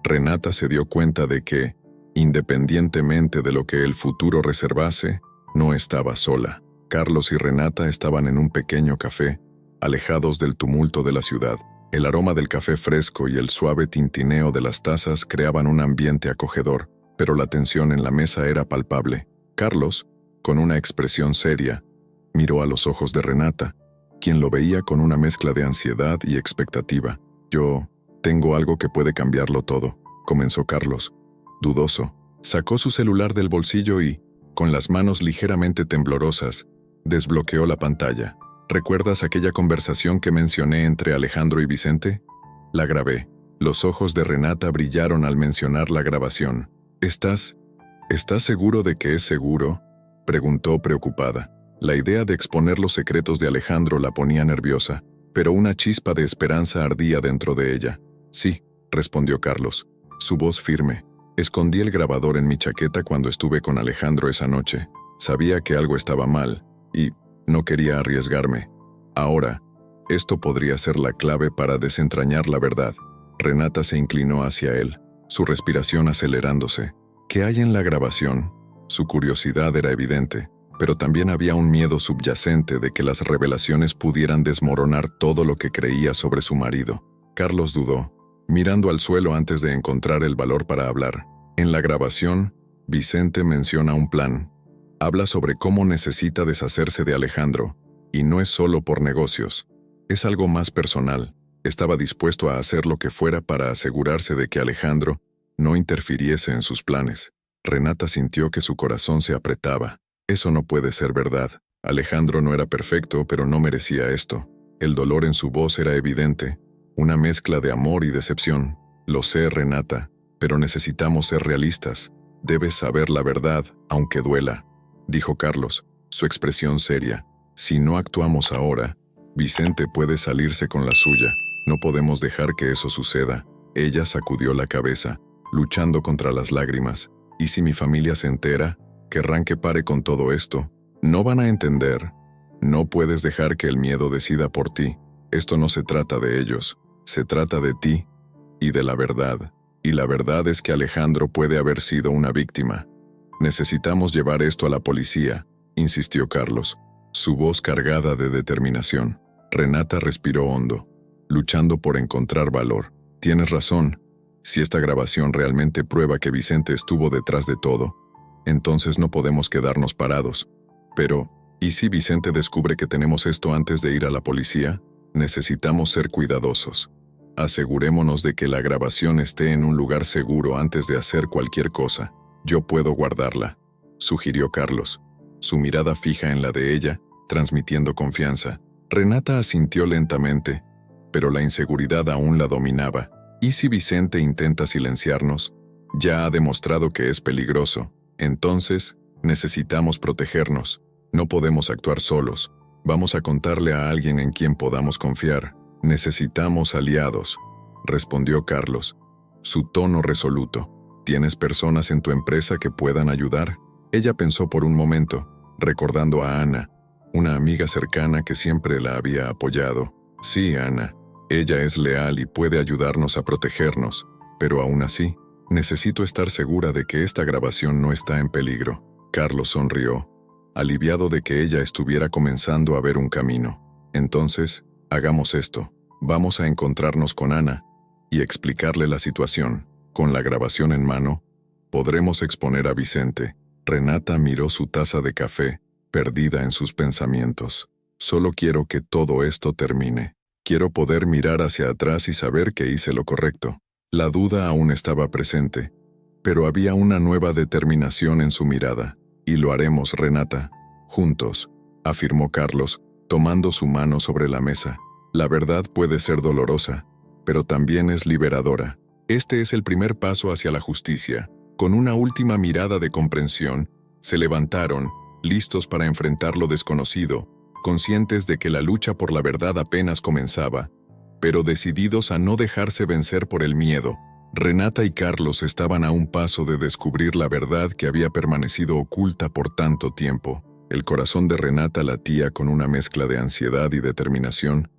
Renata se dio cuenta de que, independientemente de lo que el futuro reservase, no estaba sola. Carlos y Renata estaban en un pequeño café, alejados del tumulto de la ciudad. El aroma del café fresco y el suave tintineo de las tazas creaban un ambiente acogedor, pero la tensión en la mesa era palpable. Carlos, con una expresión seria, miró a los ojos de Renata, quien lo veía con una mezcla de ansiedad y expectativa. Yo tengo algo que puede cambiarlo todo, comenzó Carlos. Dudoso, sacó su celular del bolsillo y, con las manos ligeramente temblorosas, desbloqueó la pantalla. ¿Recuerdas aquella conversación que mencioné entre Alejandro y Vicente? La grabé. Los ojos de Renata brillaron al mencionar la grabación. ¿Estás seguro de que es seguro?, preguntó preocupada. La idea de exponer los secretos de Alejandro la ponía nerviosa, pero una chispa de esperanza ardía dentro de ella. Sí, respondió Carlos, su voz firme. Escondí el grabador en mi chaqueta cuando estuve con Alejandro esa noche. Sabía que algo estaba mal, y no quería arriesgarme. Ahora, esto podría ser la clave para desentrañar la verdad. Renata se inclinó hacia él, su respiración acelerándose. ¿Qué hay en la grabación? Su curiosidad era evidente. pero también había un miedo subyacente de que las revelaciones pudieran desmoronar todo lo que creía sobre su marido. Carlos dudó, mirando al suelo antes de encontrar el valor para hablar. En la grabación, Vicente menciona un plan. Habla sobre cómo necesita deshacerse de Alejandro, y no es solo por negocios. Es algo más personal. Estaba dispuesto a hacer lo que fuera para asegurarse de que Alejandro no interfiriese en sus planes. Renata sintió que su corazón se apretaba. Eso no puede ser verdad. Alejandro no era perfecto, pero no merecía esto. El dolor en su voz era evidente, una mezcla de amor y decepción. Lo sé, Renata, pero necesitamos ser realistas. Debes saber la verdad, aunque duela, dijo Carlos, su expresión seria. Si no actuamos ahora, Vicente puede salirse con la suya. No podemos dejar que eso suceda. Ella sacudió la cabeza, luchando contra las lágrimas. ¿Y si mi familia se entera? ¿Querrán que pare con todo esto? No van a entender. No puedes dejar que el miedo decida por ti. Esto no se trata de ellos. Se trata de ti y de la verdad. Y la verdad es que Alejandro puede haber sido una víctima. Necesitamos llevar esto a la policía, insistió Carlos, su voz cargada de determinación. Renata respiró hondo, luchando por encontrar valor. Tienes razón. Si esta grabación realmente prueba que Vicente estuvo detrás de todo, entonces no podemos quedarnos parados. Pero, ¿y si Vicente descubre que tenemos esto antes de ir a la policía? Necesitamos ser cuidadosos. Asegurémonos de que la grabación esté en un lugar seguro antes de hacer cualquier cosa. Yo puedo guardarla, sugirió Carlos, su mirada fija en la de ella, transmitiendo confianza. Renata asintió lentamente, pero la inseguridad aún la dominaba. ¿Y si Vicente intenta silenciarnos? Ya ha demostrado que es peligroso. Entonces, necesitamos protegernos. No podemos actuar solos. Vamos a contarle a alguien en quien podamos confiar. Necesitamos aliados, respondió Carlos, su tono resoluto. ¿Tienes personas en tu empresa que puedan ayudar? Ella pensó por un momento, recordando a Ana, una amiga cercana que siempre la había apoyado. Sí, Ana. Ella es leal y puede ayudarnos a protegernos, pero aún así, necesito estar segura de que esta grabación no está en peligro. Carlos sonrió, aliviado de que ella estuviera comenzando a ver un camino. Entonces, hagamos esto. Vamos a encontrarnos con Ana y explicarle la situación. Con la grabación en mano, podremos exponer a Vicente. Renata miró su taza de café, perdida en sus pensamientos. Solo quiero que todo esto termine. Quiero poder mirar hacia atrás y saber que hice lo correcto. La duda aún estaba presente, pero había una nueva determinación en su mirada. Y lo haremos, Renata. Juntos, afirmó Carlos, tomando su mano sobre la mesa. La verdad puede ser dolorosa, pero también es liberadora. Este es el primer paso hacia la justicia. Con una última mirada de comprensión, se levantaron, listos para enfrentar lo desconocido, conscientes de que la lucha por la verdad apenas comenzaba, pero decididos a no dejarse vencer por el miedo. Renata y Carlos estaban a un paso de descubrir la verdad que había permanecido oculta por tanto tiempo. El corazón de Renata latía con una mezcla de ansiedad y determinación,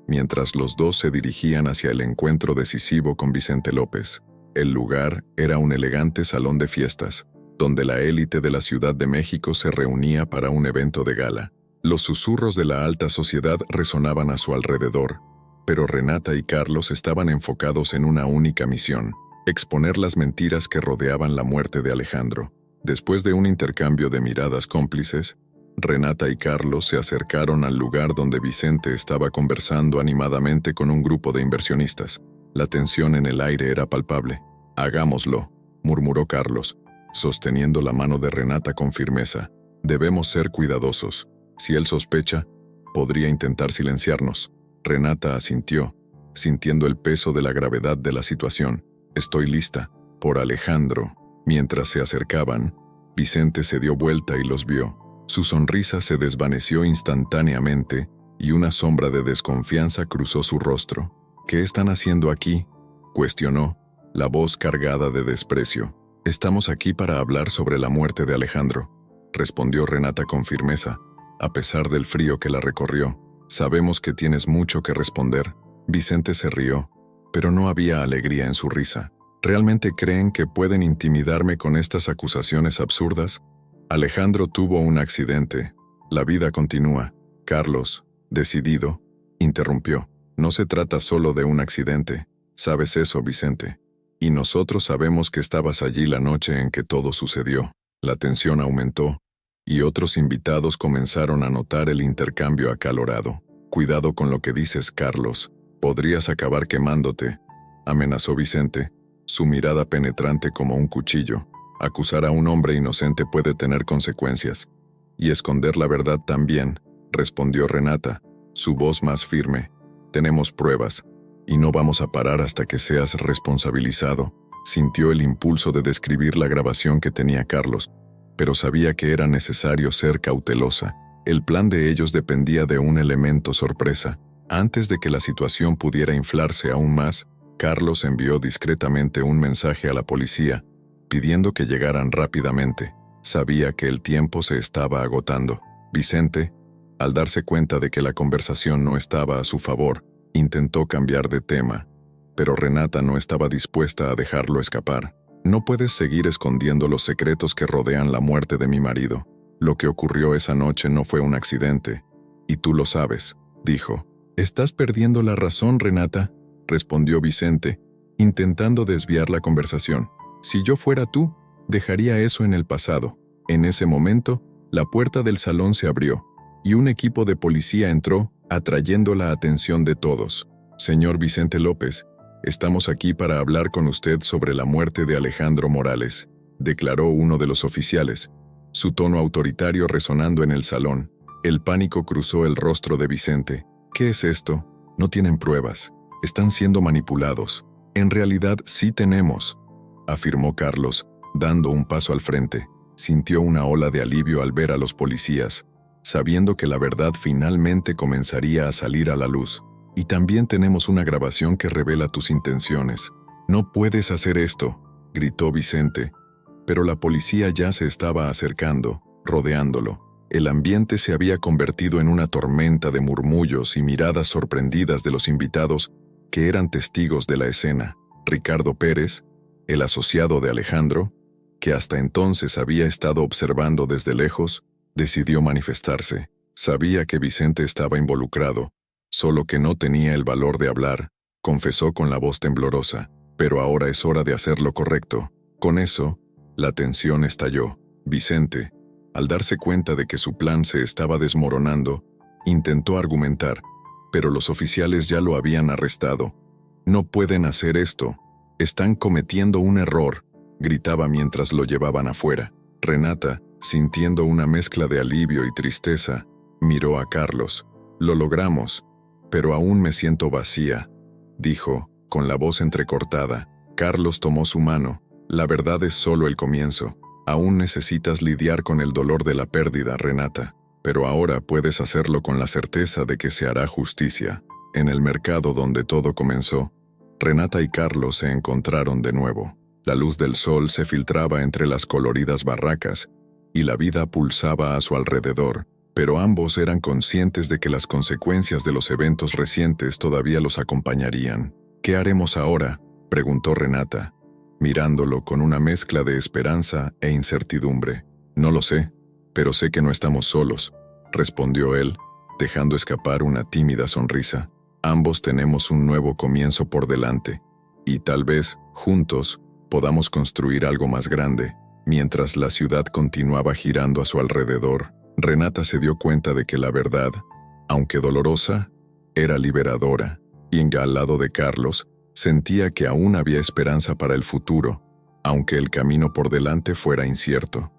mientras los dos se dirigían hacia el encuentro decisivo con Vicente López. El lugar era un elegante salón de fiestas, donde la élite de la Ciudad de México se reunía para un evento de gala. Los susurros de la alta sociedad resonaban a su alrededor, pero Renata y Carlos estaban enfocados en una única misión: exponer las mentiras que rodeaban la muerte de Alejandro. Después de un intercambio de miradas cómplices, Renata y Carlos se acercaron al lugar donde Vicente estaba conversando animadamente con un grupo de inversionistas. La tensión en el aire era palpable. «Hagámoslo», murmuró Carlos, sosteniendo la mano de Renata con firmeza. «Debemos ser cuidadosos. Si él sospecha, podría intentar silenciarnos». Renata asintió, sintiendo el peso de la gravedad de la situación. «Estoy lista». Por Alejandro. Mientras se acercaban, Vicente se dio vuelta y los vio. Su sonrisa se desvaneció instantáneamente y una sombra de desconfianza cruzó su rostro. «¿Qué están haciendo aquí?», cuestionó, la voz cargada de desprecio. «Estamos aquí para hablar sobre la muerte de Alejandro», respondió Renata con firmeza, a pesar del frío que la recorrió. «Sabemos que tienes mucho que responder». Vicente se rió, pero no había alegría en su risa. «¿Realmente creen que pueden intimidarme con estas acusaciones absurdas?», Alejandro tuvo un accidente. La vida continúa. Carlos, decidido, interrumpió. No se trata solo de un accidente. Sabes eso, Vicente. Y nosotros sabemos que estabas allí la noche en que todo sucedió. La tensión aumentó, y otros invitados comenzaron a notar el intercambio acalorado. Cuidado con lo que dices, Carlos. Podrías acabar quemándote, amenazó Vicente, su mirada penetrante como un cuchillo. Acusar a un hombre inocente puede tener consecuencias. Y esconder la verdad también, respondió Renata, su voz más firme. Tenemos pruebas, y no vamos a parar hasta que seas responsabilizado. Sintió el impulso de describir la grabación que tenía Carlos, pero sabía que era necesario ser cautelosa. El plan de ellos dependía de un elemento sorpresa. Antes de que la situación pudiera inflarse aún más, Carlos envió discretamente un mensaje a la policía, pidiendo que llegaran rápidamente. Sabía que el tiempo se estaba agotando. Vicente, al darse cuenta de que la conversación no estaba a su favor, intentó cambiar de tema, pero Renata no estaba dispuesta a dejarlo escapar. No puedes seguir escondiendo los secretos que rodean la muerte de mi marido. Lo que ocurrió esa noche no fue un accidente, y tú lo sabes, dijo. Estás perdiendo la razón, Renata, respondió Vicente, intentando desviar la conversación. Si yo fuera tú, dejaría eso en el pasado. En ese momento, la puerta del salón se abrió, y un equipo de policía entró, atrayendo la atención de todos. Señor Vicente López, estamos aquí para hablar con usted sobre la muerte de Alejandro Morales, declaró uno de los oficiales, su tono autoritario resonando en el salón. El pánico cruzó el rostro de Vicente. ¿Qué es esto? No tienen pruebas. Están siendo manipulados. En realidad sí tenemos, afirmó Carlos, dando un paso al frente. Sintió una ola de alivio al ver a los policías, sabiendo que la verdad finalmente comenzaría a salir a la luz. Y también tenemos una grabación que revela tus intenciones. No puedes hacer esto, gritó Vicente, pero la policía ya se estaba acercando, rodeándolo. El ambiente se había convertido en una tormenta de murmullos y miradas sorprendidas de los invitados que eran testigos de la escena. Ricardo Pérez, el asociado de Alejandro, que hasta entonces había estado observando desde lejos, decidió manifestarse. Sabía que Vicente estaba involucrado, solo que no tenía el valor de hablar, confesó con la voz temblorosa. Pero ahora es hora de hacer lo correcto. Con eso, la tensión estalló. Vicente, al darse cuenta de que su plan se estaba desmoronando, intentó argumentar, pero los oficiales ya lo habían arrestado. No pueden hacer esto. Están cometiendo un error, gritaba mientras lo llevaban afuera. Renata, sintiendo una mezcla de alivio y tristeza, miró a Carlos. Lo logramos, pero aún me siento vacía, dijo, con la voz entrecortada. Carlos tomó su mano. La verdad es solo el comienzo. Aún necesitas lidiar con el dolor de la pérdida, Renata, pero ahora puedes hacerlo con la certeza de que se hará justicia. En el mercado donde todo comenzó, Renata y Carlos se encontraron de nuevo. La luz del sol se filtraba entre las coloridas barracas y la vida pulsaba a su alrededor, pero ambos eran conscientes de que las consecuencias de los eventos recientes todavía los acompañarían. ¿Qué haremos ahora?, preguntó Renata, mirándolo con una mezcla de esperanza e incertidumbre. No lo sé, pero sé que no estamos solos, respondió él, dejando escapar una tímida sonrisa. Ambos tenemos un nuevo comienzo por delante, y tal vez, juntos, podamos construir algo más grande. Mientras la ciudad continuaba girando a su alrededor, Renata se dio cuenta de que la verdad, aunque dolorosa, era liberadora, y al lado de Carlos, sentía que aún había esperanza para el futuro, aunque el camino por delante fuera incierto.